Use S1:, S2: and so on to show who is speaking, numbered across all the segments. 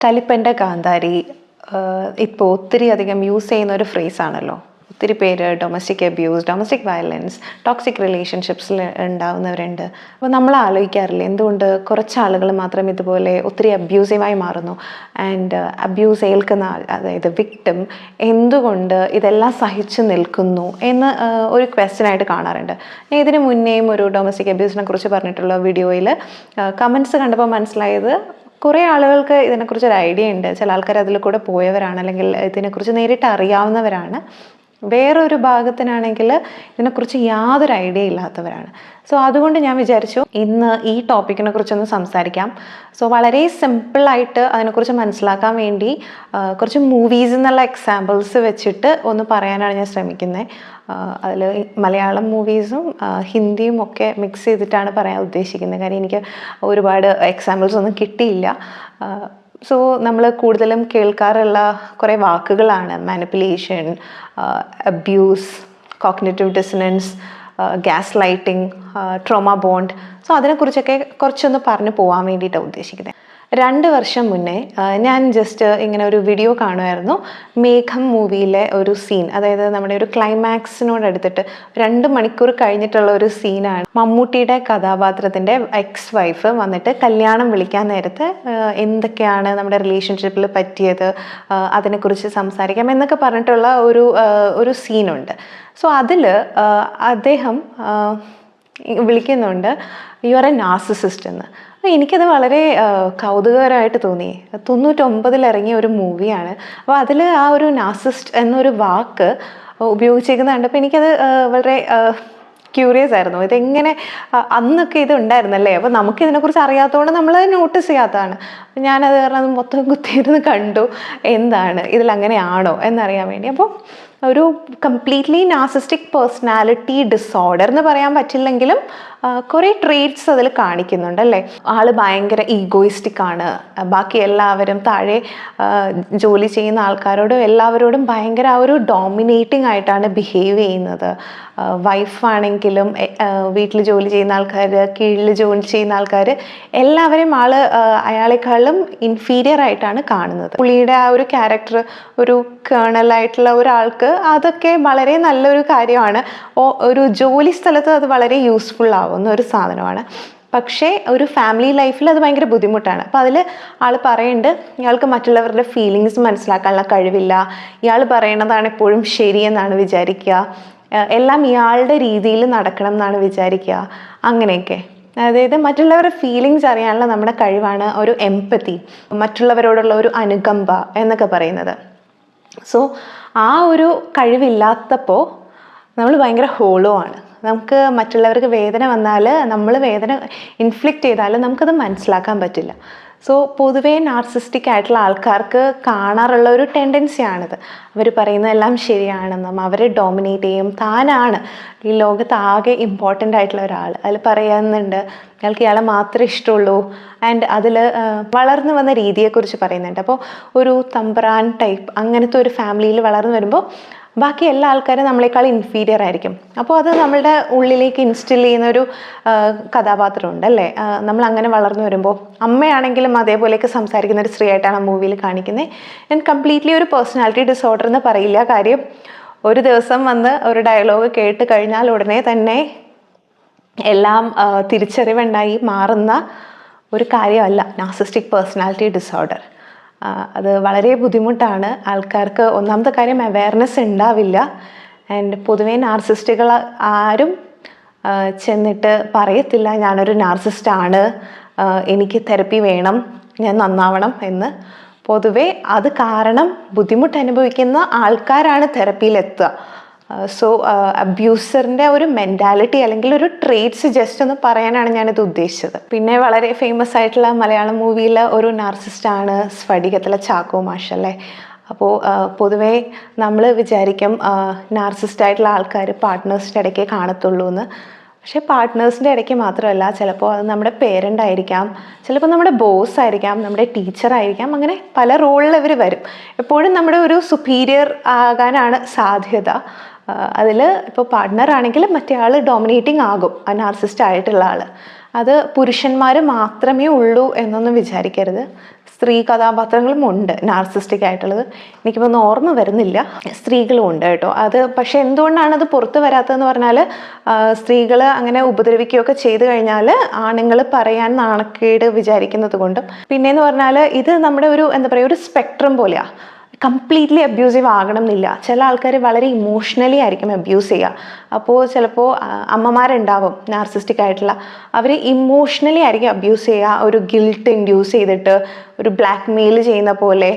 S1: കലിപ്പൻ്റെ കാന്താരി ഇപ്പോൾ ഒത്തിരി അധികം യൂസ് ചെയ്യുന്ന ഒരു ഫ്രേസാണല്ലോ. ഒത്തിരി പേര് domestic abuse, domestic violence, toxic റിലേഷൻഷിപ്സിൽ ഉണ്ടാവുന്നവരുണ്ട്. അപ്പോൾ നമ്മൾ ആലോചിക്കാറില്ല എന്തുകൊണ്ട് കുറച്ച് ആളുകൾ മാത്രം ഇതുപോലെ ഒത്തിരി അബ്യൂസീവായി മാറുന്നു. ആൻഡ് അബ്യൂസ് ഏൽക്കുന്ന ആൾ, അതായത് വിക്ടിം, എന്തുകൊണ്ട് ഇതെല്ലാം സഹിച്ചു നിൽക്കുന്നു എന്ന് ഒരു ക്വസ്റ്റ്യനായിട്ട് കാണാറുണ്ട്. ഇതിന് മുന്നേയും ഒരു ഡൊമസ്റ്റിക് അബ്യൂസിനെ കുറിച്ച് പറഞ്ഞിട്ടുള്ള വീഡിയോയിൽ കമൻറ്റ്സ് കണ്ടപ്പോൾ മനസ്സിലായത് കുറേ ആളുകൾക്ക് ഇതിനെക്കുറിച്ചൊരു ഐഡിയ ഉണ്ട്. ചില ആൾക്കാർ അതിൽ കൂടെ പോയവരാണ്, അല്ലെങ്കിൽ ഇതിനെക്കുറിച്ച് നേരിട്ട് അറിയാവുന്നവരാണ്. വേറൊരു ഭാഗത്തിനാണെങ്കിൽ ഇതിനെക്കുറിച്ച് യാതൊരു ഐഡിയ ഇല്ലാത്തവരാണ്. സോ അതുകൊണ്ട് ഞാൻ വിചാരിച്ചു ഇന്ന് ഈ ടോപ്പിക്കിനെ കുറിച്ചൊന്ന് സംസാരിക്കാം. സോ വളരെ സിമ്പിളായിട്ട് അതിനെക്കുറിച്ച് മനസ്സിലാക്കാൻ വേണ്ടി കുറച്ച് മൂവീസ് എന്നുള്ള എക്സാമ്പിൾസ് വെച്ചിട്ട് ഒന്ന് പറയാനാണ് ഞാൻ ശ്രമിക്കുന്നത്. അതിൽ മലയാളം മൂവീസും ഹിന്ദിയും ഒക്കെ മിക്സ് ചെയ്തിട്ടാണ് പറയാൻ ഉദ്ദേശിക്കുന്നത്. കാര്യം എനിക്ക് ഒരുപാട് എക്സാമ്പിൾസ് ഒന്നും കിട്ടിയില്ല. സോ നമ്മൾ കൂടുതലും കേൾക്കാറുള്ള കുറേ വാക്കുകളാണ് manipulation, abuse, cognitive dissonance, gaslighting, trauma bond. So അതിനെക്കുറിച്ചൊക്കെ കുറച്ചൊന്ന് പറഞ്ഞു പോകാൻ വേണ്ടിയിട്ടാണ് ഉദ്ദേശിക്കുന്നത്. 2 വർഷം മുന്നേ ഞാൻ ജസ്റ്റ് ഇങ്ങനെ ഒരു വീഡിയോ കാണുമായിരുന്നു. മേഘം മൂവിയിലെ ഒരു സീൻ, അതായത് നമ്മുടെ ഒരു ക്ലൈമാക്സിനോടടുത്തിട്ട് 2 മണിക്കൂർ കഴിഞ്ഞിട്ടുള്ള ഒരു സീനാണ്. മമ്മൂട്ടിയുടെ കഥാപാത്രത്തിൻ്റെ എക്സ് വൈഫ് വന്നിട്ട് കല്യാണം വിളിക്കാൻ നേരത്ത് എന്തൊക്കെയാണ് നമ്മുടെ റിലേഷൻഷിപ്പിൽ പറ്റിയത്, അതിനെക്കുറിച്ച് സംസാരിക്കാം എന്നൊക്കെ പറഞ്ഞിട്ടുള്ള ഒരു സീനുണ്ട്. സോ അതിൽ അദ്ദേഹം വിളിക്കുന്നുണ്ട് യു ആർ എ നാർസിസിസ്റ്റ് എന്ന്. അപ്പോൾ എനിക്കത് വളരെ കൗതുകകരമായിട്ട് തോന്നി. 99 ഇറങ്ങിയ ഒരു മൂവിയാണ്. അപ്പോൾ അതിൽ ആ ഒരു നാർസിസ്റ്റ് എന്നൊരു വാക്ക് ഉപയോഗിച്ചിരിക്കുന്നത് കണ്ടപ്പോൾ എനിക്കത് വളരെ ക്യൂറിയസ് ആയിരുന്നു. ഇതെങ്ങനെ അന്നൊക്കെ ഇത് ഉണ്ടായിരുന്നല്ലേ. അപ്പോൾ നമുക്കിതിനെക്കുറിച്ച് അറിയാത്തതുകൊണ്ട് നമ്മൾ നോട്ടീസ് ചെയ്യാത്തതാണ്. അപ്പം ഞാനത് കാരണം അത് മൊത്തം കുത്തിയിരുന്ന് കണ്ടു, എന്താണ് ഇതിലങ്ങനെയാണോ എന്നറിയാൻ വേണ്ടി. അപ്പോൾ ഒരു കംപ്ലീറ്റ്ലി നാർസിസ്റ്റിക് പേഴ്സണാലിറ്റി ഡിസോർഡർ എന്ന് പറയാൻ പറ്റില്ലെങ്കിലും കുറേ ട്രേറ്റ്സ് അതിൽ കാണിക്കുന്നുണ്ട് അല്ലേ. ആൾ ഭയങ്കര ഈഗോയിസ്റ്റിക് ആണ്. ബാക്കി എല്ലാവരും താഴെ ജോലി ചെയ്യുന്ന ആൾക്കാരോടും എല്ലാവരോടും ഭയങ്കര ആ ഒരു ഡോമിനേറ്റിംഗ് ആയിട്ടാണ് ബിഹേവ് ചെയ്യുന്നത്. വൈഫാണെങ്കിലും വീട്ടിൽ ജോലി ചെയ്യുന്ന ആൾക്കാർ, കീഴിൽ ജോലി ചെയ്യുന്ന ആൾക്കാർ, എല്ലാവരെയും അയാളെക്കാളും ഇൻഫീരിയർ ആയിട്ടാണ് കാണുന്നത്. പുള്ളിയുടെ ആ ഒരു ക്യാരക്ടർ, ഒരു കേണലായിട്ടുള്ള ഒരാൾക്ക് അതൊക്കെ വളരെ നല്ലൊരു കാര്യമാണ്. ഒരു ജോലി സ്ഥലത്ത് അത് വളരെ യൂസ്ഫുൾ ആവുന്ന ഒരു സാധനമാണ്. പക്ഷേ ഒരു ഫാമിലി ലൈഫിൽ അത് ഭയങ്കര ബുദ്ധിമുട്ടാണ്. അപ്പോൾ അതിൽ ആൾ പറയുന്നുണ്ട് ഇയാൾക്ക് മറ്റുള്ളവരുടെ ഫീലിങ്സ് മനസ്സിലാക്കാനുള്ള കഴിവില്ല, ഇയാൾ പറയണതാണ് എപ്പോഴും ശരിയെന്നാണ് വിചാരിക്കുക, എല്ലാം ഇയാളുടെ രീതിയിൽ നടക്കണം എന്നാണ് വിചാരിക്കുക, അങ്ങനെയൊക്കെ. അതായത് മറ്റുള്ളവരുടെ ഫീലിങ്സ് അറിയാനുള്ള നമ്മുടെ കഴിവാണ് ഒരു എംപതി, മറ്റുള്ളവരോടുള്ള ഒരു അനുകമ്പ എന്നൊക്കെ പറയുന്നത്. സോ ആ ഒരു കഴിവില്ലാത്തപ്പോൾ നമ്മൾ ഭയങ്കര ഹോളോ ആണ്. നമുക്ക് മറ്റുള്ളവർക്ക് വേദന വന്നാൽ, നമ്മൾ വേദന ഇൻഫ്ലിക്റ്റ് ചെയ്താൽ നമുക്കത് മനസ്സിലാക്കാൻ പറ്റില്ല. സോ പൊതുവേ നാർസിസ്റ്റിക് ആയിട്ടുള്ള ആൾക്കാർക്ക് കാണാറുള്ള ഒരു ടെൻഡൻസിയാണിത്. അവർ പറയുന്നതെല്ലാം ശരിയാണെന്നും അവരെ ഡോമിനേറ്റ് ചെയ്യും, താനാണ് ഈ ലോകത്ത് ആകെ ഇമ്പോർട്ടൻ്റ് ആയിട്ടുള്ള ഒരാൾ. അതിൽ പറയുന്നുണ്ട് അയാൾക്ക് ഇയാളെ മാത്രമേ ഇഷ്ടമുള്ളൂ. ആൻഡ് അതിൽ വളർന്നു വന്ന രീതിയെക്കുറിച്ച് പറയുന്നുണ്ട്. അപ്പോൾ ഒരു തമ്പ്രാൻ ടൈപ്പ് അങ്ങനത്തെ ഒരു ഫാമിലിയിൽ വളർന്നു വരുമ്പോൾ ബാക്കി എല്ലാ ആൾക്കാരും നമ്മളെക്കാൾ ഇൻഫീരിയർ ആയിരിക്കും. അപ്പോൾ അത് നമ്മളുടെ ഉള്ളിലേക്ക് ഇൻസ്റ്റിൽ ചെയ്യുന്ന ഒരു കഥാപാത്രമുണ്ട് അല്ലേ. നമ്മൾ അങ്ങനെ വളർന്നു വരുമ്പോൾ അമ്മയാണെങ്കിലും അതേപോലെയൊക്കെ സംസാരിക്കുന്ന ഒരു സ്ത്രീ ആയിട്ടാണ് ആ മൂവിയിൽ കാണിക്കുന്നത്. ഞാൻ കംപ്ലീറ്റ്ലി ഒരു പേഴ്സണാലിറ്റി ഡിസോർഡർ എന്ന് പറയില്ല. കാര്യം ഒരു ദിവസം വന്ന് ഒരു ഡയലോഗ് കേട്ട് കഴിഞ്ഞാൽ ഉടനെ തന്നെ എല്ലാം തിരിച്ചറിവുണ്ടായി മാറുന്ന ഒരു കാര്യമല്ല നാർസിസ്റ്റിക് പേഴ്സണാലിറ്റി ഡിസോർഡർ. അത് വളരെ ബുദ്ധിമുട്ടാണ്. ആൾക്കാർക്ക് ഒന്നാമത്തെ കാര്യം അവയർനെസ് ഉണ്ടാവില്ല. ആൻഡ് പൊതുവേ നാർസിസ്റ്റുകൾ ആരും ചെന്നിട്ട് പറയത്തില്ല ഞാനൊരു നാർസിസ്റ്റാണ്, എനിക്ക് തെറപ്പി വേണം, ഞാൻ നന്നാവണം എന്ന്. പൊതുവേ അത് കാരണം ബുദ്ധിമുട്ട് അനുഭവിക്കുന്ന ആൾക്കാരാണ് തെറപ്പിയിലെത്തുക. സോ അബ്യൂസറിൻ്റെ ഒരു മെൻറ്റാലിറ്റി അല്ലെങ്കിൽ ഒരു ട്രേറ്റ്സ് ജസ്റ്റ് ഒന്ന് പറയാനാണ് ഞാനിത് ഉദ്ദേശിച്ചത്. പിന്നെ വളരെ ഫേമസ് ആയിട്ടുള്ള മലയാളം മൂവിയിൽ ഒരു നാർസിസ്റ്റാണ് സ്ഫടികത്തിലെ ചാക്കോ മാഷ് അല്ലേ. അപ്പോൾ പൊതുവേ നമ്മൾ വിചാരിക്കും നാർസിസ്റ്റ് ആയിട്ടുള്ള ആൾക്കാർ പാർട്ട്നേഴ്സിൻ്റെ ഇടയ്ക്കേ കാണത്തുള്ളൂ എന്ന്. പക്ഷേ പാർട്ട്നേഴ്സിൻ്റെ ഇടയ്ക്ക് മാത്രമല്ല, ചിലപ്പോൾ അത് നമ്മുടെ പേരൻ്റ് ആയിരിക്കാം, ചിലപ്പോൾ നമ്മുടെ ബോസ് ആയിരിക്കാം, നമ്മുടെ ടീച്ചർ ആയിരിക്കാം. അങ്ങനെ പല റോളിൽ ഇവർ വരും. എപ്പോഴും നമ്മുടെ ഒരു സുപ്പീരിയർ ആകാനാണ് സാധ്യത. അതിൽ ഇപ്പോൾ പാർട്ട്ണർ ആണെങ്കിൽ മറ്റേ ആൾ ഡോമിനേറ്റിംഗ് ആകും, ആ നാർസിസ്റ്റ് ആയിട്ടുള്ള ആൾ. അത് പുരുഷന്മാർ മാത്രമേ ഉള്ളൂ എന്നൊന്നും വിചാരിക്കരുത്. സ്ത്രീ കഥാപാത്രങ്ങളും ഉണ്ട് നാർസിസ്റ്റിക് ആയിട്ടുള്ളത്. എനിക്കിപ്പോൾ ഒന്ന് ഓർമ്മ വരുന്നില്ല. സ്ത്രീകളും ഉണ്ട് കേട്ടോ. അത് പക്ഷെ എന്തുകൊണ്ടാണ് അത് പുറത്ത് വരാത്തതെന്ന് പറഞ്ഞാൽ സ്ത്രീകൾ അങ്ങനെ ഉപദ്രവിക്കുകയൊക്കെ ചെയ്തു കഴിഞ്ഞാൽ ആണുങ്ങൾ പറയാൻ നാണക്കേട് വിചാരിക്കുന്നത് കൊണ്ടും, പിന്നെയെന്ന് പറഞ്ഞാൽ ഇത് നമ്മുടെ ഒരു എന്താ പറയുക, ഒരു സ്പെക്ട്രം പോലെയാണ്. കംപ്ലീറ്റ്ലി അബ്യൂസീവ് ആകണം എന്നില്ല. ചില ആൾക്കാർ വളരെ ഇമോഷണലി ആയിരിക്കും അബ്യൂസ് ചെയ്യുക. അപ്പോൾ ചിലപ്പോൾ അമ്മമാരുണ്ടാവും നാർസിസ്റ്റിക് ആയിട്ടുള്ള, അവർ ഇമോഷണലി ആയിരിക്കും അബ്യൂസ് ചെയ്യുക, ഒരു ഗിൽട്ട് ഇൻഡ്യൂസ് ചെയ്തിട്ട് ഒരു ബ്ലാക്ക് മെയിൽ ചെയ്യുന്ന പോലെ.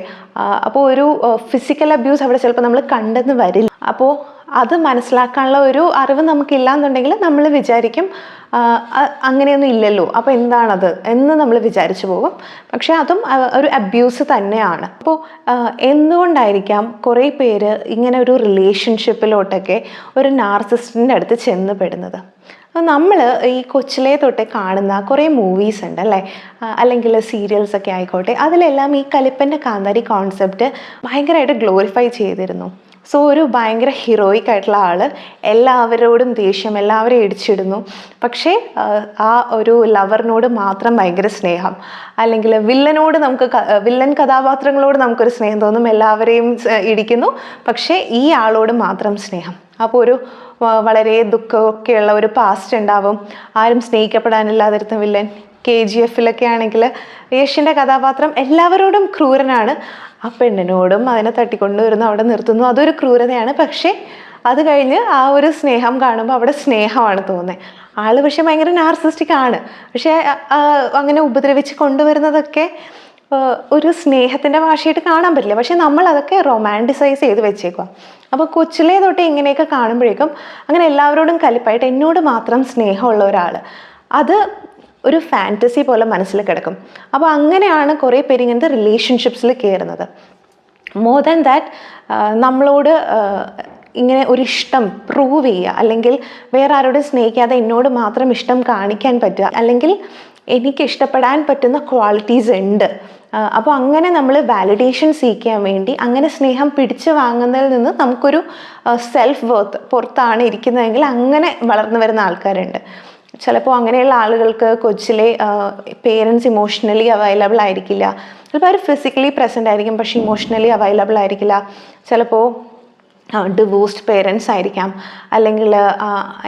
S1: അപ്പോൾ ഒരു ഫിസിക്കൽ അബ്യൂസ് അവിടെ ചിലപ്പോൾ നമ്മൾ കണ്ടെന്ന് വരില്ല. അപ്പോൾ അത് മനസ്സിലാക്കാനുള്ള ഒരു അറിവ് നമുക്കില്ല എന്നുണ്ടെങ്കിൽ നമ്മൾ വിചാരിക്കും അങ്ങനെയൊന്നും ഇല്ലല്ലോ, അപ്പോൾ എന്താണത് എന്ന് നമ്മൾ വിചാരിച്ചു പോകും. പക്ഷെ അതും ഒരു അബ്യൂസ് തന്നെയാണ്. അപ്പോൾ എന്തുകൊണ്ടായിരിക്കാം കുറേ പേര് ഇങ്ങനെ ഒരു റിലേഷൻഷിപ്പിലോട്ടൊക്കെ ഒരു നാർസിസ്റ്റിൻ്റെ അടുത്ത് ചെന്ന് പെടുന്നത്? നമ്മൾ ഈ കൊച്ചിലെ തൊട്ടേ കാണുന്ന കുറേ മൂവീസ് ഉണ്ട് അല്ലേ, അല്ലെങ്കിൽ സീരിയൽസൊക്കെ ആയിക്കോട്ടെ, അതിലെല്ലാം ഈ കലിപ്പൻ്റെ കാന്താരി കോൺസെപ്റ്റ് ഭയങ്കരമായിട്ട് ഗ്ലോറിഫൈ ചെയ്തിരുന്നു. സോ ഒരു ഭയങ്കര ഹീറോയിക് ആയിട്ടുള്ള ആൾ, എല്ലാവരോടും ദേഷ്യം, എല്ലാവരെയും ഇടിച്ചിടുന്നു, പക്ഷേ ആ ഒരു ലവറിനോട് മാത്രം ഭയങ്കര സ്നേഹം, അല്ലെങ്കിൽ വില്ലൻ കഥാപാത്രങ്ങളോട് നമുക്കൊരു സ്നേഹം തോന്നും, എല്ലാവരെയും ഇടിക്കുന്നു, പക്ഷേ ഈ ആളോട് മാത്രം സ്നേഹം. അപ്പോൾ ഒരു വളരെ ദുഃഖമൊക്കെയുള്ള ഒരു പാസ്റ്റ് ഉണ്ടാവും. ആരും സ്നേഹിക്കപ്പെടാനില്ലാതിരുന്ന വില്ലൻ. KGF ആണെങ്കിൽ യഷിൻ്റെ കഥാപാത്രം എല്ലാവരോടും ക്രൂരനാണ്, ആ പെണ്ണിനോടും അതിനെ തട്ടിക്കൊണ്ടുവരുന്നു, അവിടെ നിർത്തുന്നു, അതൊരു ക്രൂരതയാണ്. പക്ഷേ അത് കഴിഞ്ഞ് ആ ഒരു സ്നേഹം കാണുമ്പോൾ അവിടെ സ്നേഹമാണ് തോന്നുന്നത്. ആൾ പക്ഷെ ഭയങ്കര നാർസിസ്റ്റിക് ആണ്, പക്ഷേ അങ്ങനെ ഉപദ്രവിച്ച് കൊണ്ടുവരുന്നതൊക്കെ ഒരു സ്നേഹത്തിൻ്റെ ഭാഷയായിട്ട് കാണാൻ പറ്റില്ല. പക്ഷെ നമ്മൾ അതൊക്കെ റൊമാൻറ്റിസൈസ് ചെയ്ത് വെച്ചേക്കുക. അപ്പോൾ കൊച്ചിലേ തൊട്ടേ ഇങ്ങനെയൊക്കെ കാണുമ്പോഴേക്കും അങ്ങനെ എല്ലാവരോടും കലിപ്പായിട്ട് എന്നോട് മാത്രം സ്നേഹമുള്ള ഒരാൾ, അത് ഒരു ഫാൻറ്റസി പോലെ മനസ്സിൽ കിടക്കും. അപ്പോൾ അങ്ങനെയാണ് കുറേ പേര് ഇങ്ങനത്തെ റിലേഷൻഷിപ്സിൽ കയറുന്നത്. മോർ ദാൻ ദാറ്റ് നമ്മളോട് ഇങ്ങനെ ഒരു ഇഷ്ടം പ്രൂവ് ചെയ്യുക, അല്ലെങ്കിൽ വേറെ ആരോടും സ്നേഹിക്കാതെ എന്നോട് മാത്രം ഇഷ്ടം കാണിക്കാൻ പറ്റുക, അല്ലെങ്കിൽ എനിക്ക് ഇഷ്ടപ്പെടാൻ പറ്റുന്ന ക്വാളിറ്റീസ് ഉണ്ട്. അപ്പോൾ അങ്ങനെ നമ്മൾ വാലിഡേഷൻ സീക്കാൻ വേണ്ടി അങ്ങനെ സ്നേഹം പിടിച്ചു വാങ്ങുന്നതിൽ നിന്ന് നമുക്കൊരു സെൽഫ് വർത്ത് പുറത്താണ് ഇരിക്കുന്നതെങ്കിൽ അങ്ങനെ വളർന്നു വരുന്ന ആൾക്കാരുണ്ട്. ചിലപ്പോൾ അങ്ങനെയുള്ള ആളുകൾക്ക് കൊച്ചിലെ പേരൻസ് ഇമോഷണലി അവൈലബിൾ ആയിരിക്കില്ല. ചിലപ്പോൾ അവർ ഫിസിക്കലി പ്രസൻ്റ് ആയിരിക്കും, പക്ഷേ ഇമോഷണലി അവൈലബിൾ ആയിരിക്കില്ല. ചിലപ്പോൾ ഡിവോഴ്സ്ഡ് പേരൻസ് ആയിരിക്കാം, അല്ലെങ്കിൽ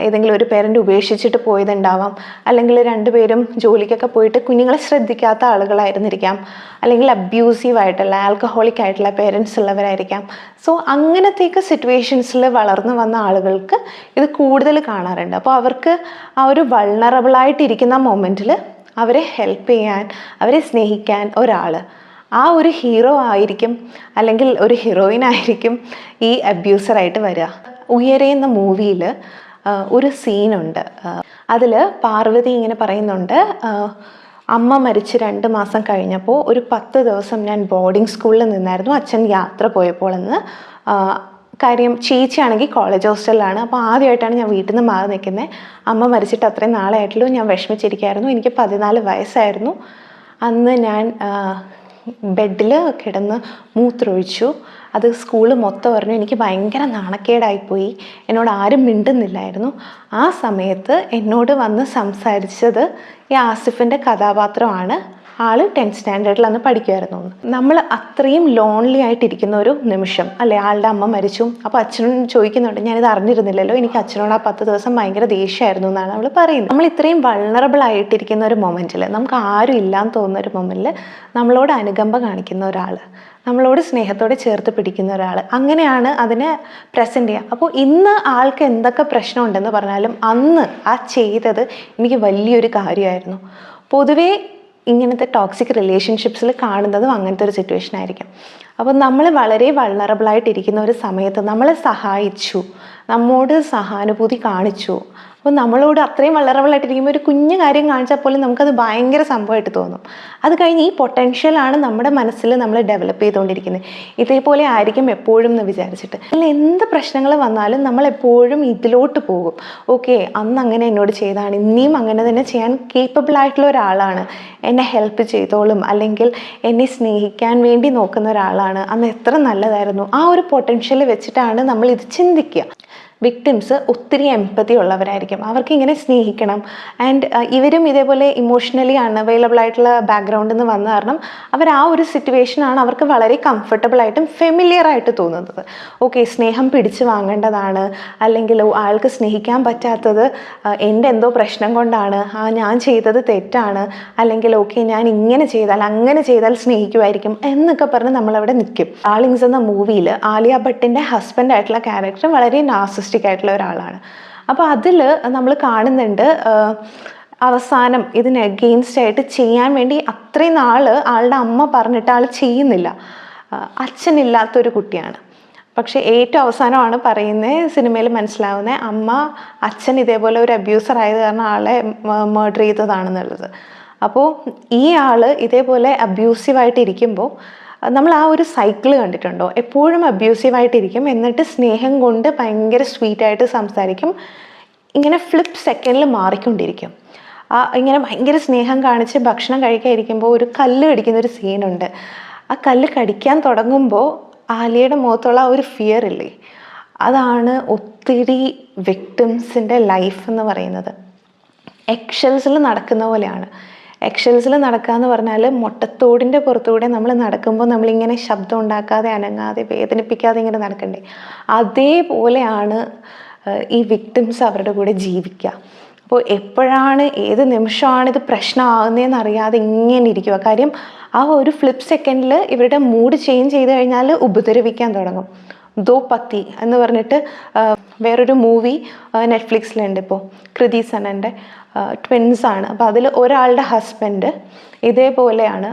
S1: ഏതെങ്കിലും ഒരു പേരൻ്റ് ഉപേക്ഷിച്ചിട്ട് പോയതുണ്ടാവാം, അല്ലെങ്കിൽ രണ്ടുപേരും ജോലിക്കൊക്കെ പോയിട്ട് കുഞ്ഞുങ്ങളെ ശ്രദ്ധിക്കാത്ത ആളുകളായിരുന്നിരിക്കാം, അല്ലെങ്കിൽ അബ്യൂസീവ് ആയിട്ടുള്ള ആൽക്കഹോളിക് ആയിട്ടുള്ള പേരൻസ് ഉള്ളവരായിരിക്കാം. സോ അങ്ങനത്തെയൊക്കെ സിറ്റുവേഷൻസിൽ വളർന്നു വന്ന ആളുകൾക്ക് ഇത് കൂടുതൽ കാണാറുണ്ട്. അപ്പോൾ അവർക്ക് ആ ഒരു വൾണറബിളായിട്ടിരിക്കുന്ന മൊമെൻറ്റിൽ അവരെ ഹെൽപ്പ് ചെയ്യാൻ, അവരെ സ്നേഹിക്കാൻ ഒരാൾ, ആ ഒരു ഹീറോ ആയിരിക്കും അല്ലെങ്കിൽ ഒരു ഹീറോയിൻ ആയിരിക്കും ഈ അബ്യൂസറായിട്ട് വരിക. ഉയരെ എന്ന മൂവിയിൽ ഒരു സീനുണ്ട്. അതിൽ പാർവതി ഇങ്ങനെ പറയുന്നുണ്ട്, അമ്മ മരിച്ച് 2 മാസം കഴിഞ്ഞപ്പോൾ ഒരു 10 ദിവസം ഞാൻ ബോർഡിംഗ് സ്കൂളിൽ നിന്നായിരുന്നു അച്ഛൻ യാത്ര പോയപ്പോൾ എന്ന്. കാര്യം ചേച്ചിയാണെങ്കിൽ കോളേജ് ഹോസ്റ്റലിലാണ്. അപ്പോൾ ആദ്യമായിട്ടാണ് ഞാൻ വീട്ടിൽ നിന്ന് മാറി നിൽക്കുന്നത്. അമ്മ മരിച്ചിട്ട് അത്രയും നാളായിട്ടുള്ളൂ. ഞാൻ വിഷമിച്ചിരിക്കുകയായിരുന്നു. എനിക്ക് 14 വയസ്സായിരുന്നു. അന്ന് ഞാൻ ബെഡിൽ കിടന്ന് മൂത്രമൊഴിച്ചു. അത് സ്കൂൾ മൊത്തം പറഞ്ഞു. എനിക്ക് ഭയങ്കര നാണക്കേടായിപ്പോയി. എന്നോട് ആരും മിണ്ടുന്നില്ലായിരുന്നു. ആ സമയത്ത് എന്നോട് വന്ന് സംസാരിച്ചത് ഈ ആസിഫിൻ്റെ കഥാപാത്രമാണ്. ആൾ 10th സ്റ്റാൻഡേർഡിൽ അന്ന് പഠിക്കുമായിരുന്നു. നമ്മൾ അത്രയും ലോൺലി ആയിട്ടിരിക്കുന്ന ഒരു നിമിഷം അല്ലേ. ആളുടെ അമ്മ മരിച്ചു. അപ്പോൾ അച്ഛനോട് ചോദിക്കുന്നുണ്ട്, ഞാനിത് അറിഞ്ഞിരുന്നില്ലല്ലോ, എനിക്ക് അച്ഛനോട് ആ 10 ദിവസം ഭയങ്കര ദേഷ്യമായിരുന്നു എന്നാണ് അവൾ പറയുന്നത്. നമ്മൾ ഇത്രയും വൾണറബിൾ ആയിട്ടിരിക്കുന്ന ഒരു മൊമെൻറ്റിൽ, നമുക്ക് ആരും ഇല്ലാന്ന് തോന്നുന്ന ഒരു മൊമെൻറ്റിൽ നമ്മളോട് അനുകമ്പ കാണിക്കുന്ന ഒരാൾ, നമ്മളോട് സ്നേഹത്തോടെ ചേർത്ത് പിടിക്കുന്ന ഒരാൾ, അങ്ങനെയാണ് അതിനെ പ്രസൻറ്റ് ചെയ്യുക. അപ്പോൾ ഇന്ന് ആൾക്ക് എന്തൊക്കെ പ്രശ്നമുണ്ടെന്ന് പറഞ്ഞാലും അന്ന് ആ ചെയ്തത് എനിക്ക് വലിയൊരു കാര്യമായിരുന്നു. പൊതുവേ ഇങ്ങനത്തെ ടോക്സിക് റിലേഷൻഷിപ്സിൽ കാണുന്നതും അങ്ങനത്തെ ഒരു സിറ്റുവേഷൻ ആയിരിക്കും. അപ്പോൾ നമ്മൾ വളരെ വൾണറബിളായിട്ടിരിക്കുന്ന ഒരു സമയത്ത് നമ്മളെ സഹായിച്ചു, നമ്മോട് സഹാനുഭൂതി കാണിച്ചു. അപ്പോൾ നമ്മളോട് അത്രയും വൾണറബിളായിട്ടിരിക്കുമ്പോൾ ഒരു കുഞ്ഞു കാര്യം കാണിച്ചാൽ പോലും നമുക്കത് ഭയങ്കര സംഭവമായിട്ട് തോന്നും. അത് കഴിഞ്ഞ് ഈ പൊട്ടൻഷ്യലാണ് നമ്മുടെ മനസ്സിൽ നമ്മൾ ഡെവലപ്പ് ചെയ്തുകൊണ്ടിരിക്കുന്നത്. ഇതേപോലെ ആയിരിക്കും എപ്പോഴും എന്ന് വിചാരിച്ചിട്ട്. അതിൽ എന്ത് പ്രശ്നങ്ങൾ വന്നാലും നമ്മളെപ്പോഴും ഇതിലോട്ട് പോകും. ഓക്കെ, അന്ന് അങ്ങനെ എന്നോട് ചെയ്തതാണ്, ഇനിയും അങ്ങനെ തന്നെ ചെയ്യാൻ കേപ്പബിൾ ആയിട്ടുള്ള ഒരാളാണ്, എന്നെ ഹെൽപ്പ് ചെയ്തോളും, അല്ലെങ്കിൽ എന്നെ സ്നേഹിക്കാൻ വേണ്ടി നോക്കുന്ന ഒരാളാണ്, അന്ന് എത്ര നല്ലതായിരുന്നു. ആ ഒരു പൊട്ടൻഷ്യൽ വെച്ചിട്ടാണ് നമ്മൾ ഇത് ചിന്തിക്കുക. വിക്ടിംസ് ഒത്തിരി എംപതി ഉള്ളവരായിരിക്കും. അവർക്ക് ഇങ്ങനെ സ്നേഹിക്കണം. ആൻഡ് ഇവരും ഇതേപോലെ ഇമോഷണലി അൺഅവൈലബിൾ ആയിട്ടുള്ള ബാക്ക്ഗ്രൗണ്ടിൽ നിന്ന് വന്ന കാരണം അവർ ആ ഒരു സിറ്റുവേഷനാണ് അവർക്ക് വളരെ കംഫർട്ടബിൾ ആയിട്ടും ഫെമിലിയർ ആയിട്ട് തോന്നുന്നത്. ഓക്കെ, സ്നേഹം പിടിച്ചു വാങ്ങേണ്ടതാണ്, അല്ലെങ്കിൽ ആൾക്ക് സ്നേഹിക്കാൻ പറ്റാത്തത് എൻ്റെ എന്തോ പ്രശ്നം കൊണ്ടാണ്, ഞാൻ ചെയ്തത് തെറ്റാണ്, അല്ലെങ്കിൽ ഓക്കെ ഞാൻ ഇങ്ങനെ ചെയ്താൽ അങ്ങനെ ചെയ്താൽ സ്നേഹിക്കുമായിരിക്കും എന്നൊക്കെ പറഞ്ഞ് നമ്മളവിടെ നിൽക്കും. ഡാർലിങ്സ് എന്ന മൂവിയിൽ ആലിയ ഭട്ടിൻ്റെ ഹസ്ബൻഡ് ആയിട്ടുള്ള ക്യാരക്ടർ വളരെ നാർസിസ്റ്റിക് ആയിട്ടുള്ള ഒരാളാണ്. അപ്പോൾ അതിൽ നമ്മൾ കാണുന്നുണ്ട് അവസാനം ഇതിന് അഗെയിൻസ്റ്റ് ആയിട്ട് ചെയ്യാൻ വേണ്ടി അത്രയും നാൾ ആളുടെ അമ്മ പറഞ്ഞിട്ട് ആൾ ചെയ്യുന്നില്ല. അച്ഛനില്ലാത്തൊരു കുട്ടിയാണ്. പക്ഷേ ഏറ്റവും അവസാനമാണ് പറയുന്നത്, സിനിമയിൽ മനസ്സിലാവുന്നത്, അമ്മ അച്ഛൻ ഇതേപോലെ ഒരു അബ്യൂസർ ആയത് കാരണം ആളെ മർഡർ ചെയ്തതാണെന്നുള്ളത്. അപ്പോൾ ഈ ആൾ ഇതേപോലെ അബ്യൂസീവായിട്ടിരിക്കുമ്പോൾ നമ്മൾ ആ ഒരു സൈക്കിൾ കണ്ടിട്ടുണ്ടോ? എപ്പോഴും അബ്യൂസീവായിട്ടിരിക്കും, എന്നിട്ട് സ്നേഹം കൊണ്ട് ഭയങ്കര സ്വീറ്റായിട്ട് സംസാരിക്കും, ഇങ്ങനെ ഫ്ലിപ്പ് സെക്കൻഡിൽ മാറിക്കൊണ്ടിരിക്കും. ഇങ്ങനെ ഭയങ്കര സ്നേഹം കാണിച്ച് ഭക്ഷണം കഴിക്കാതിരിക്കുമ്പോൾ ഒരു കല്ല് കടിക്കുന്ന ഒരു സീനുണ്ട്. ആ കല്ല് കടിക്കാൻ തുടങ്ങുമ്പോൾ ആലിയയുടെ മുഖത്തുള്ള ആ ഒരു ഫിയർ ഇല്ലേ, അതാണ് ഒത്തിരി വിക്ടിംസിൻ്റെ ലൈഫ് എന്ന് പറയുന്നത്. എക്സെൽസിൽ നടക്കുന്ന പോലെയാണ്. എക്സെൽസിൽ നടക്കുക എന്ന് പറഞ്ഞാൽ മുട്ടത്തോടിൻ്റെ പുറത്തുകൂടെ നമ്മൾ നടക്കുമ്പോൾ നമ്മളിങ്ങനെ ശബ്ദം ഉണ്ടാക്കാതെ അനങ്ങാതെ വേദനിപ്പിക്കാതെ ഇങ്ങനെ നടക്കണ്ടേ, അതേപോലെയാണ് ഈ വിക്ടിംസ് അവരുടെ കൂടെ ജീവിക്കുക. അപ്പോൾ എപ്പോഴാണ് ഏത് നിമിഷമാണ് ഇത് പ്രശ്നമാകുന്നതെന്ന് അറിയാതെ ഇങ്ങനെ ഇരിക്കുക. കാര്യം ആ ഒരു ഫ്ലിപ്പ് സെക്കൻഡിൽ ഇവരുടെ മൂഡ് ചേഞ്ച് ചെയ്ത് കഴിഞ്ഞാൽ ഉപദ്രവിക്കാൻ തുടങ്ങും. ദോ പത്തി എന്ന് പറഞ്ഞിട്ട് വേറൊരു മൂവി നെറ്റ്ഫ്ലിക്സിലുണ്ട് ഇപ്പോൾ, കൃതി സനൻ്റെ ട്വിൻസാണ്. അപ്പോൾ അതിൽ ഒരാളുടെ ഹസ്ബൻഡ് ഇതേപോലെയാണ്,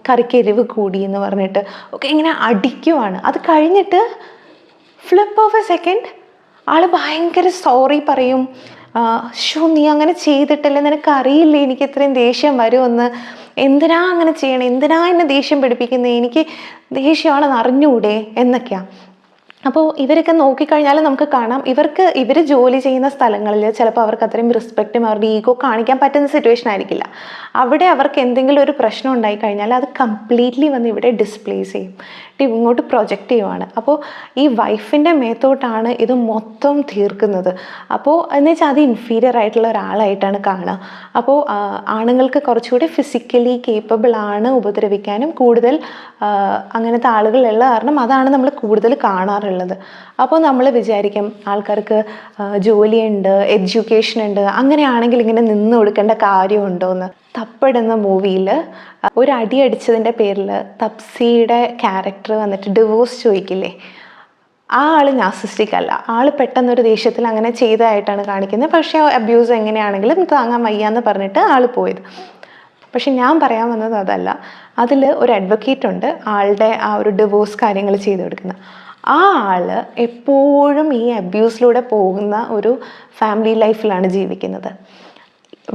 S1: കറിക്ക് എരിവ് കൂടി എന്ന് പറഞ്ഞിട്ട് ഒക്കെ ഇങ്ങനെ അടിക്കുവാണ്. അത് കഴിഞ്ഞിട്ട് ഫ്ലിപ്പ് ഓഫ് എ സെക്കൻഡ് ആൾ ഭയങ്കര സോറി പറയും. നീ അങ്ങനെ ചെയ്തിട്ടല്ലേ, നിനക്കറിയില്ലേ എനിക്ക് ഇത്രയും ദേഷ്യം വരുമെന്ന്, എന്തിനാ അങ്ങനെ ചെയ്യണേ, എന്തിനാ എന്നെ ദേഷ്യം പിടിപ്പിക്കുന്നത്, എനിക്ക് ദേഷ്യമാണെന്ന് അറിഞ്ഞൂടെ എന്നൊക്കെയാണ്. അപ്പോൾ ഇവരൊക്കെ നോക്കിക്കഴിഞ്ഞാൽ നമുക്ക് കാണാം, ഇവർ ജോലി ചെയ്യുന്ന സ്ഥലങ്ങളിൽ ചിലപ്പോൾ അവർക്ക് അത്രയും റെസ്പെക്റ്റും അവരുടെ ഈഗോ കാണിക്കാൻ പറ്റുന്ന സിറ്റുവേഷൻ ആയിരിക്കില്ല. അവിടെ അവർക്ക് എന്തെങ്കിലും ഒരു പ്രശ്നം ഉണ്ടായിക്കഴിഞ്ഞാൽ അത് കംപ്ലീറ്റ്ലി വന്ന് ഇവിടെ ഡിസ്പ്ലേസ് ചെയ്യും, ഇങ്ങോട്ട് പ്രൊജക്റ്റ് ചെയ്യുവാണ്. അപ്പോൾ ഈ വൈഫിൻ്റെ മേത്തോട്ടാണ് ഇത് മൊത്തം തീർക്കുന്നത്. അപ്പോൾ എന്ന് വെച്ചാൽ അത് ഇൻഫീരിയർ ആയിട്ടുള്ള ഒരാളായിട്ടാണ് കാണുക. അപ്പോൾ ആണുങ്ങൾക്ക് കുറച്ചുകൂടി ഫിസിക്കലി കേപ്പബിൾ ആണ് ഉപദ്രവിക്കാനും, കൂടുതൽ അങ്ങനത്തെ ആളുകളുള്ള കാരണം അതാണ് നമ്മൾ കൂടുതൽ കാണാറുള്ളത്. അപ്പോൾ നമ്മൾ വിചാരിക്കും ആൾക്കാർക്ക് ജോലിയുണ്ട്, എഡ്യൂക്കേഷൻ ഉണ്ട്, അങ്ങനെയാണെങ്കിൽ ഇങ്ങനെ നിന്ന് കൊടുക്കേണ്ട കാര്യമുണ്ടോ എന്ന്. തപ്പട് എന്ന മൂവിയിൽ ഒരു അടി അടിച്ചതിൻ്റെ പേരിൽ തപ്സിയുടെ ക്യാരക്ടർ വന്നിട്ട് ഡിവോഴ്സ് ചോദിക്കില്ലേ, ആ ആൾ നാർസിസ്റ്റിക് അല്ല, ആൾ പെട്ടെന്നൊരു ദേഷ്യത്തിൽ അങ്ങനെ ചെയ്തതായിട്ടാണ് കാണിക്കുന്നത്. പക്ഷേ അബ്യൂസ് എങ്ങനെയാണെങ്കിലും താങ്ങാൻ വയ്യാന്ന് പറഞ്ഞിട്ട് ആൾ പോയത്. പക്ഷെ ഞാൻ പറയാൻ വന്നത് അതല്ല. അതിൽ ഒരു അഡ്വക്കേറ്റ് ഉണ്ട്, ആളുടെ ആ ഒരു ഡിവോഴ്സ് കാര്യങ്ങൾ ചെയ്തു കൊടുക്കുന്നത്. ആ ആൾ എപ്പോഴും ഈ അബ്യൂസിലൂടെ പോകുന്ന ഒരു ഫാമിലി ലൈഫിലാണ് ജീവിക്കുന്നത്.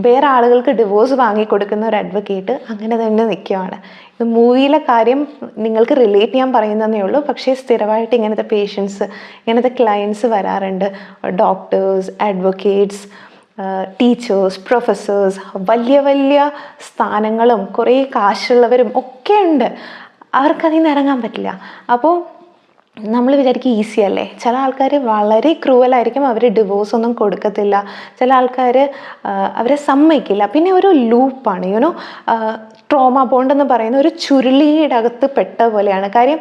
S1: വേറെ ആളുകൾക്ക് ഡിവോഴ്സ് വാങ്ങിക്കൊടുക്കുന്ന ഒരു അഡ്വക്കേറ്റ് അങ്ങനെ തന്നെ നിൽക്കുകയാണ്. ഇത് മൂവിയിലെ കാര്യം നിങ്ങൾക്ക് റിലേറ്റ് ചെയ്യാൻ പറയുന്നതേ ഉള്ളൂ. പക്ഷേ സ്ഥിരമായിട്ട് ഇങ്ങനത്തെ പേഷ്യൻസ്, ഇങ്ങനത്തെ ക്ലയൻസ് വരാറുണ്ട്. ഡോക്ടേഴ്സ്, അഡ്വക്കേറ്റ്സ്, ടീച്ചേഴ്സ്, പ്രൊഫസേഴ്സ്, വലിയ വലിയ സ്ഥാനങ്ങളും കുറേ കാശുള്ളവരും ഒക്കെ ഉണ്ട്. അവർക്കതിൽ നിന്ന് ഇറങ്ങാൻ പറ്റില്ല. അപ്പോൾ നമ്മൾ വിചാരിക്കും ഈസി അല്ലേ. ചില ആൾക്കാർ വളരെ ക്രൂവലായിരിക്കും, അവർ ഡിവോഴ്സ് ഒന്നും കൊടുക്കത്തില്ല. ചില ആൾക്കാർ അവരെ സമ്മതിക്കില്ല. പിന്നെ ഒരു ലൂപ്പാണ്, ട്രോമ ബോണ്ട് എന്ന് പറയുന്ന ഒരു ചുരുളിയുടെ അകത്ത് പെട്ട പോലെയാണ്. കാര്യം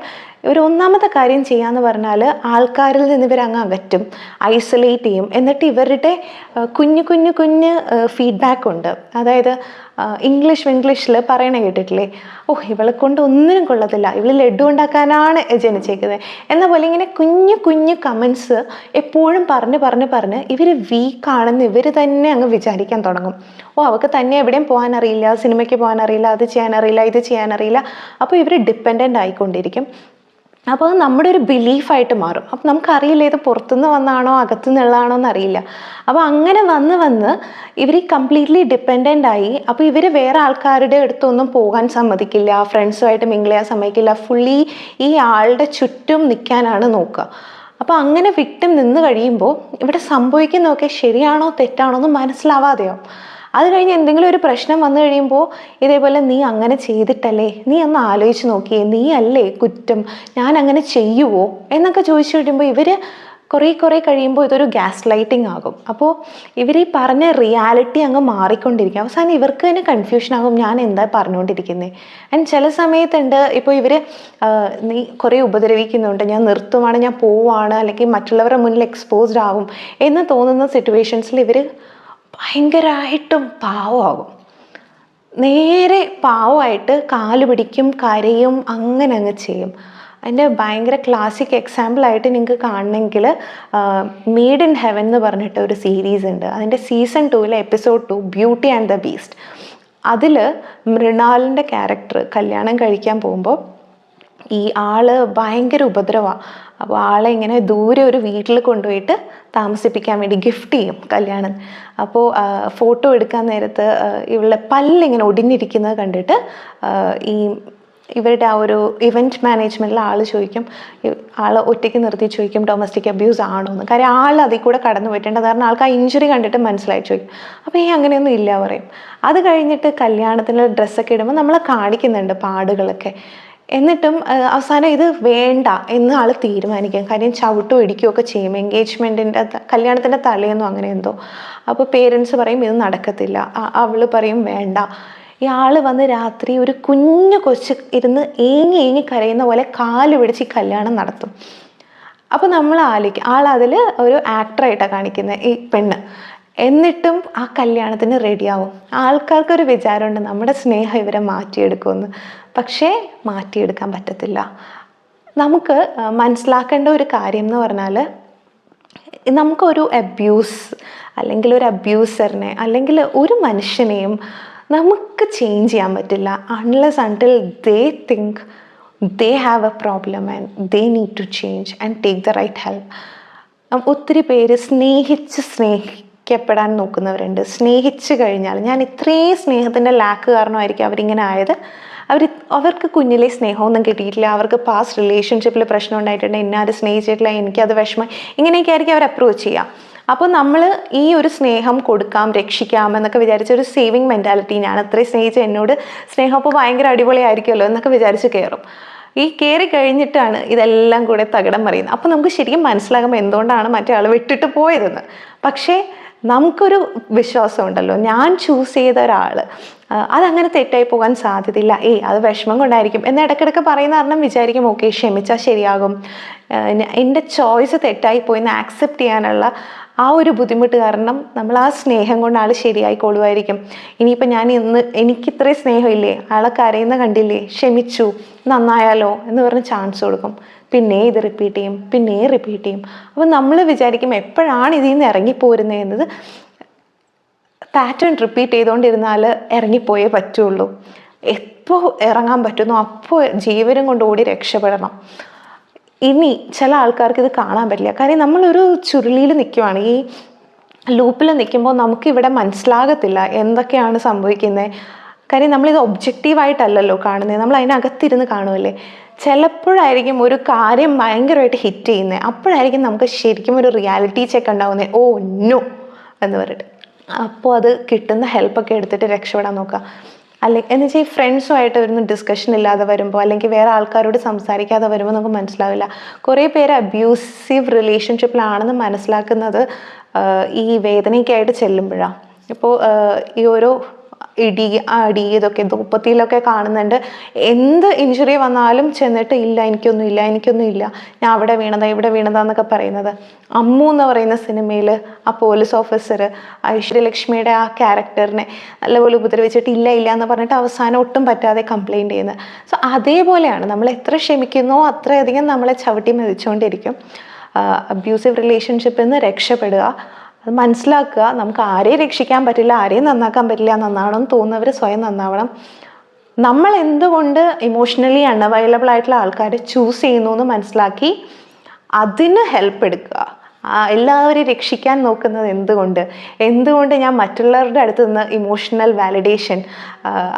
S1: ഒരു ഒന്നാമത്തെ കാര്യം ചെയ്യാന്ന് പറഞ്ഞാൽ ആൾക്കാരിൽ നിന്ന് ഇവരങ്ങ് അകറ്റും, ഐസൊലേറ്റ് ചെയ്യും. എന്നിട്ട് ഇവരുടെ കുഞ്ഞ് ഫീഡ്ബാക്ക് ഉണ്ട്. അതായത് ഇംഗ്ലീഷിൽ പറയണ കേട്ടിട്ടില്ലേ, ഇവളെ കൊണ്ട് ഒന്നിനും കൊള്ളത്തില്ല, ഇവൾ ലഡു ഉണ്ടാക്കാനാണ് ജനിച്ചേക്കുന്നത് എന്ന പോലെ ഇങ്ങനെ കുഞ്ഞു കമൻസ് എപ്പോഴും പറഞ്ഞ് ഇവർ വീക്കാണെന്ന് ഇവർ തന്നെ അങ്ങ് വിചാരിക്കാൻ തുടങ്ങും. അവൾക്ക് തന്നെ എവിടെയും പോകാനറിയില്ല, സിനിമയ്ക്ക് പോകാനറിയില്ല, അത് ചെയ്യാനറിയില്ല, ഇത് ചെയ്യാനറിയില്ല. അപ്പോൾ ഇവർ ഡിപ്പെൻഡൻ്റ് ആയിക്കൊണ്ടിരിക്കും. അപ്പോൾ അത് നമ്മുടെ ഒരു ബിലീഫായിട്ട് മാറും. അപ്പം നമുക്കറിയില്ല ഇത് പുറത്തുനിന്ന് വന്നാണോ അകത്തുനിന്നുള്ളതാണോ എന്നറിയില്ല. അപ്പോൾ അങ്ങനെ വന്ന് ഇവർ കംപ്ലീറ്റ്ലി ഡിപ്പെൻഡൻ്റ് ആയി. അപ്പോൾ ഇവർ വേറെ ആൾക്കാരുടെ അടുത്തൊന്നും പോകാൻ സമ്മതിക്കില്ല, ഫ്രണ്ട്സുമായിട്ട് മിങ്കിൾ ചെയ്യാൻ സമ്മതിക്കില്ല, ഫുള്ളി ഈ ആളുടെ ചുറ്റും നിൽക്കാനാണ് നോക്കുക. അപ്പോൾ അങ്ങനെ വിക്ടിം നിന്ന് കഴിയുമ്പോൾ ഇവിടെ സംഭവിക്കുന്നതൊക്കെ ശരിയാണോ തെറ്റാണോ എന്ന് മനസ്സിലാവാതെയാവും. അത് കഴിഞ്ഞ് എന്തെങ്കിലും ഒരു പ്രശ്നം വന്നു കഴിയുമ്പോൾ ഇതേപോലെ നീ അങ്ങനെ ചെയ്തിട്ടല്ലേ, നീ ഒന്ന് ആലോചിച്ച് നോക്കിയേ, നീ അല്ലേ കുറ്റം, ഞാൻ അങ്ങനെ ചെയ്യുമോ എന്നൊക്കെ ചോദിച്ചു കഴിയുമ്പോൾ ഇവർ കുറേ കഴിയുമ്പോൾ ഇതൊരു ഗ്യാസ് ലൈറ്റിംഗ് ആകും. അപ്പോൾ ഇവർ ഈ പറഞ്ഞ റിയാലിറ്റി അങ്ങ് മാറിക്കൊണ്ടിരിക്കും. അവസാനം ഇവർക്ക് തന്നെ കൺഫ്യൂഷൻ ആകും, ഞാൻ എന്താ പറഞ്ഞുകൊണ്ടിരിക്കുന്നത്. ആൻഡ് ചില സമയത്തുണ്ട്, ഇപ്പോൾ ഇവർ നീ കുറേ ഉപദ്രവിക്കുന്നുണ്ട്, ഞാൻ നിർത്തുവാണ്, ഞാൻ പോവാണ്, അല്ലെങ്കിൽ മറ്റുള്ളവരുടെ മുന്നിൽ എക്സ്പോസ്ഡ് ആവും എന്ന് തോന്നുന്ന സിറ്റുവേഷൻസിൽ ഇവർ ഭയങ്കരമായിട്ടും പാവമാകും. നേരെ പാവമായിട്ട് കാല് പിടിക്കും, കരയും, അങ്ങനെ അങ്ങ് ചെയ്യും. അതിൻ്റെ ഭയങ്കര ക്ലാസിക് എക്സാമ്പിളായിട്ട് നിങ്ങൾക്ക് കാണണമെങ്കിൽ മെയ്ഡ് ഇൻ ഹെവൻ എന്ന് പറഞ്ഞിട്ട് ഒരു സീരീസ് ഉണ്ട്. അതിൻ്റെ season 2 episode 2 beauty and the beast. അതിൽ മൃണാലിൻ്റെ ക്യാരക്ടർ കല്യാണം കഴിക്കാൻ പോകുമ്പോൾ ഈ ആള് ഭയങ്കര ഉപദ്രവമാണ്. അപ്പോൾ ആളെ ഇങ്ങനെ ദൂരെ ഒരു വീട്ടിൽ കൊണ്ടുപോയിട്ട് താമസിപ്പിക്കാൻ വേണ്ടി ഗിഫ്റ്റ് ചെയ്യും കല്യാണം. അപ്പോൾ ഫോട്ടോ എടുക്കാൻ നേരത്ത് ഇവളുടെ പല്ലിങ്ങനെ ഒടിഞ്ഞിരിക്കുന്നത് കണ്ടിട്ട് ഈ ഇവരുടെ ആ ഒരു ഇവൻറ്റ് മാനേജ്മെൻറ്റിലെ ആൾ ചോദിക്കും, ആൾ ഒറ്റയ്ക്ക് നിർത്തി ചോദിക്കും ഡൊമസ്റ്റിക് അബ്യൂസ് ആണോ എന്ന്. കാര്യം ആൾ അതിൽ കൂടെ കടന്നു പോയിട്ടുണ്ട്, കാരണം ആൾക്ക് ആ ഇഞ്ചുറി കണ്ടിട്ട് മനസ്സിലായി ചോദിക്കും. അപ്പോൾ ഈ അങ്ങനെയൊന്നും ഇല്ല പറയും. അത് കഴിഞ്ഞിട്ട് കല്യാണത്തിന് ഡ്രസ്സൊക്കെ ഇടുമ്പോൾ നമ്മൾ കാണിക്കുന്നുണ്ട് പാടുകളൊക്കെ. എന്നിട്ടും അവസാനം ഇത് വേണ്ട എന്ന് ആൾ തീരുമാനിക്കും. കാര്യം ചവിട്ടോ ഇടിക്കുകയൊക്കെ ചെയ്യും എൻഗേജ്മെൻറ്റിൻ്റെ കല്യാണത്തിൻ്റെ തലേന്നോ അങ്ങനെ എന്തോ. അപ്പോൾ പേരൻസ് പറയും ഇത് നടക്കത്തില്ല, അവൾ പറയും വേണ്ട. ഈ ആൾ വന്ന് രാത്രി ഒരു കുഞ്ഞു കൊച്ച് ഇരുന്ന് ഏങ്ങി കരയുന്ന പോലെ കാല് പിടിച്ച് ഈ കല്യാണം നടത്തും. അപ്പോൾ നമ്മൾ ആലോചിക്കും, ആളതിൽ ഒരു ആക്ടറായിട്ടാണ് കാണിക്കുന്നത് ഈ പെണ്ണ്. എന്നിട്ടും ആ കല്യാണത്തിന് റെഡിയാവും. ആൾക്കാർക്കൊരു വിചാരമുണ്ട് നമ്മുടെ സ്നേഹം ഇവരെ മാറ്റിയെടുക്കുമെന്ന്. പക്ഷേ മാറ്റിയെടുക്കാൻ പറ്റത്തില്ല. നമുക്ക് മനസ്സിലാക്കേണ്ട ഒരു കാര്യം എന്ന് പറഞ്ഞാൽ, നമുക്കൊരു അബ്യൂസ് അല്ലെങ്കിൽ ഒരു അബ്യൂസറിനെ അല്ലെങ്കിൽ ഒരു മനുഷ്യനെയും നമുക്ക് ചേഞ്ച് ചെയ്യാൻ പറ്റില്ല unless until they think they have a problem and they need to change and take the right help. ഒത്തിരി പേര് സ്നേഹിക്കപ്പെടാൻ നോക്കുന്നവരുണ്ട്. സ്നേഹിച്ചു കഴിഞ്ഞാൽ, ഞാൻ ഇത്രയും സ്നേഹത്തിൻ്റെ ലാക്ക് കാരണമായിരിക്കും അവരിങ്ങനെ ആയത്, അവർക്ക് കുഞ്ഞിലെ സ്നേഹമൊന്നും കിട്ടിയിട്ടില്ല, അവർക്ക് പാസ്റ്റ് റിലേഷൻഷിപ്പിൽ പ്രശ്നം ഉണ്ടായിട്ടുണ്ട്, ഇന്നാരും സ്നേഹിച്ചിട്ടില്ല, എനിക്കത് വിഷമം, ഇങ്ങനെയൊക്കെ ആയിരിക്കും അവർ അപ്രോച്ച് ചെയ്യുക. അപ്പോൾ നമ്മൾ ഈ ഒരു സ്നേഹം കൊടുക്കാം, രക്ഷിക്കാം എന്നൊക്കെ വിചാരിച്ച ഒരു സേവിങ് മെൻറ്റാലിറ്റി, ഞാൻ അത്രയും സ്നേഹിച്ച് എന്നോട് സ്നേഹം അപ്പോൾ ഭയങ്കര അടിപൊളിയായിരിക്കുമല്ലോ എന്നൊക്കെ വിചാരിച്ച് കയറും. ഈ കയറി കഴിഞ്ഞിട്ടാണ് ഇതെല്ലാം കൂടെ തകിടം മറിയുന്നത്. അപ്പോൾ നമുക്ക് ശരിക്കും മനസ്സിലാകുമ്പോൾ എന്തുകൊണ്ടാണ് മറ്റേ ആൾ വിട്ടിട്ട് പോയതെന്ന്. പക്ഷേ നമുക്കൊരു വിശ്വാസം ഉണ്ടല്ലോ, ഞാൻ ചൂസ് ചെയ്ത ഒരാൾ അതങ്ങനെ തെറ്റായി പോകാൻ സാധ്യതയില്ല, അത് വിഷമം കൊണ്ടായിരിക്കും എന്ന് ഇടയ്ക്കിടയ്ക്ക് പറയുന്ന കാരണം വിചാരിക്കും ഓക്കെ ക്ഷമിച്ചാൽ ശരിയാകും, എൻ്റെ ചോയ്സ് തെറ്റായി പോയെന്ന് ആക്സെപ്റ്റ് ചെയ്യാനുള്ള ആ ഒരു ബുദ്ധിമുട്ട് കാരണം നമ്മൾ ആ സ്നേഹം കൊണ്ട് ആൾ ശരിയായിക്കൊള്ളുമായിരിക്കും. ഇനിയിപ്പോൾ ഞാൻ എനിക്കിത്രയും സ്നേഹമില്ലേ, ആളെ കരയുന്ന കണ്ടില്ലേ, ക്ഷമിച്ചു, നന്നായാലോ എന്ന് പറഞ്ഞ് ചാൻസ് കൊടുക്കും. പിന്നെ ഇത് റിപ്പീറ്റ് ചെയ്യും. അപ്പോൾ നമ്മൾ വിചാരിക്കും എപ്പോഴാണ് ഇതിൽ നിന്ന് ഇറങ്ങിപ്പോരുന്നത് എന്നത്. പാറ്റേൺ റിപ്പീറ്റ് ചെയ്തുകൊണ്ടിരുന്നാൽ ഇറങ്ങിപ്പോയേ പറ്റുള്ളൂ. എപ്പോൾ ഇറങ്ങാൻ പറ്റുന്നു അപ്പോൾ ജീവനും കൊണ്ട് ഓടി രക്ഷപ്പെടണം. ഇനി ചില ആൾക്കാർക്ക് ഇത് കാണാൻ പറ്റില്ല, കാര്യം നമ്മളൊരു ചുരുളിയിൽ നിൽക്കുവാണ്. ഈ ലൂപ്പിൽ നിൽക്കുമ്പോൾ നമുക്കിവിടെ മനസ്സിലാകത്തില്ല എന്തൊക്കെയാണ് സംഭവിക്കുന്നത്. കാര്യം നമ്മളിത് ഒബ്ജക്റ്റീവായിട്ടല്ലല്ലോ കാണുന്നത്, നമ്മൾ അതിനകത്തിരുന്ന് കാണുമല്ലേ. ചിലപ്പോഴായിരിക്കും ഒരു കാര്യം ഭയങ്കരമായിട്ട് ഹിറ്റ് ചെയ്യുന്നത്, അപ്പോഴായിരിക്കും നമുക്ക് ശരിക്കും ഒരു റിയാലിറ്റി ചെക്ക് ഉണ്ടാവുന്നത്, ഓ നോ എന്ന് പറഞ്ഞിട്ട്. അപ്പോൾ അത് കിട്ടുന്ന ഹെൽപ്പൊക്കെ എടുത്തിട്ട് രക്ഷപ്പെടാൻ നോക്കുക. എന്ന് വെച്ചാൽ ഈ ഫ്രണ്ട്സുമായിട്ട് വരുന്ന ഡിസ്കഷൻ ഇല്ലാതെ വരുമ്പോൾ അല്ലെങ്കിൽ വേറെ ആൾക്കാരോട് സംസാരിക്കാതെ വരുമ്പോൾ നമുക്ക് മനസ്സിലാവില്ല. കുറേ പേര് അബ്യൂസീവ് റിലേഷൻഷിപ്പിലാണെന്ന് മനസ്സിലാക്കുന്നത് ഈ വേദനയ്ക്കായിട്ട് ചെല്ലുമ്പോഴാണ്. ഇപ്പോൾ ഈ ഓരോ അടി ഇതൊക്കെ ദുപ്പത്തിയിലൊക്കെ കാണുന്നുണ്ട്. എന്ത് ഇഞ്ചുറി വന്നാലും ചെന്നിട്ട് എനിക്കൊന്നും ഇല്ല, ഞാൻ അവിടെ വീണതാ ഇവിടെ വീണതാന്നൊക്കെ പറയുന്നത്. അമ്മു എന്ന് പറയുന്ന സിനിമയിൽ ആ പോലീസ് ഓഫീസർ ഐശ്വര്യലക്ഷ്മിയുടെ ആ ക്യാരക്ടറിനെ നല്ലപോലെ ഉപദ്രവിച്ചിട്ട് ഇല്ല എന്ന് പറഞ്ഞിട്ട് അവസാനം ഒട്ടും പറ്റാതെ കംപ്ലൈൻറ്റ് ചെയ്യുന്നത്. സോ അതേപോലെയാണ്, നമ്മൾ എത്ര ക്ഷമിക്കുന്നോ അത്രയധികം നമ്മളെ ചവിട്ടി മെതിച്ചുകൊണ്ടിരിക്കും. അബ്യൂസീവ് റിലേഷൻഷിപ്പിൽ നിന്ന് രക്ഷപ്പെടുക, അത് മനസ്സിലാക്കുക. നമുക്ക് ആരെയും രക്ഷിക്കാൻ പറ്റില്ല, ആരെയും നന്നാക്കാൻ പറ്റില്ല. നന്നാവണം തോന്നുന്നവർ സ്വയം നന്നാവണം. നമ്മൾ എന്തുകൊണ്ട് ഇമോഷണലി അൺഅവൈലബിൾ ആയിട്ടുള്ള ആൾക്കാരെ ചൂസ് ചെയ്യുന്നു എന്ന് മനസ്സിലാക്കി അതിന് ഹെൽപ്പ് എടുക്കുക. എല്ലാവരെയും രക്ഷിക്കാൻ നോക്കുന്നത് എന്തുകൊണ്ട് ഞാൻ മറ്റുള്ളവരുടെ അടുത്ത് നിന്ന് ഇമോഷണൽ വാലിഡേഷൻ,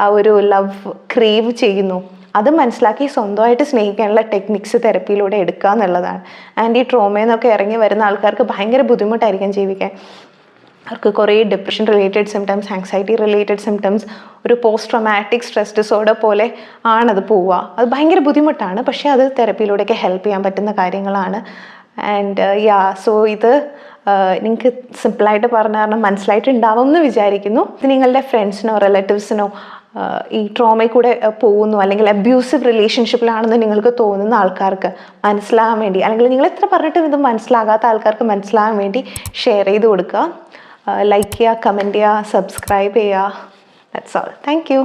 S1: ആ ഒരു ലവ് ക്രേവ് ചെയ്യുന്നു, അത് മനസ്സിലാക്കി സ്വന്തമായിട്ട് സ്നേഹിക്കാനുള്ള ടെക്നിക്സ് തെറപ്പിയിലൂടെ എടുക്കുക എന്നുള്ളതാണ്. ആൻഡ് ഈ ട്രോമയിൽ നിന്നൊക്കെ ഇറങ്ങി വരുന്ന ആൾക്കാർക്ക് ഭയങ്കര ബുദ്ധിമുട്ടായിരിക്കും ജീവിക്കാൻ. അവർക്ക് കുറേ depression related symptoms, anxiety related symptoms, ഒരു പോസ്റ്റ് ട്രോമാറ്റിക് സ്ട്രെസ് ഡിസോർഡർ പോലെ ആണത് പോവുക. അത് ഭയങ്കര ബുദ്ധിമുട്ടാണ്, പക്ഷേ അത് തെറപ്പിയിലൂടെയൊക്കെ ഹെൽപ്പ് ചെയ്യാൻ പറ്റുന്ന കാര്യങ്ങളാണ്. ആൻഡ് സോ ഇത് നിങ്ങൾക്ക് സിമ്പിളായിട്ട് പറഞ്ഞ കാരണം മനസ്സിലായിട്ടുണ്ടാവും എന്ന് വിചാരിക്കുന്നു. ഇത് നിങ്ങളുടെ ഫ്രണ്ട്സിനോ റിലേറ്റീവ്സിനോ ഈ ട്രോമയിൽ കൂടെ പോകുന്നു അല്ലെങ്കിൽ അബ്യൂസീവ് റിലേഷൻഷിപ്പിലാണെന്ന് നിങ്ങൾക്ക് തോന്നുന്ന ആൾക്കാർക്ക് മനസ്സിലാകാൻ വേണ്ടി, അല്ലെങ്കിൽ നിങ്ങൾ എത്ര പറഞ്ഞിട്ടും ഇത് മനസ്സിലാകാത്ത ആൾക്കാർക്ക് മനസ്സിലാകാൻ വേണ്ടി ഷെയർ ചെയ്ത് കൊടുക്കുക. ലൈക്ക് ചെയ്യുക, കമൻറ്റ് ചെയ്യുക, സബ്സ്ക്രൈബ് ചെയ്യുക. That's all. Thank you.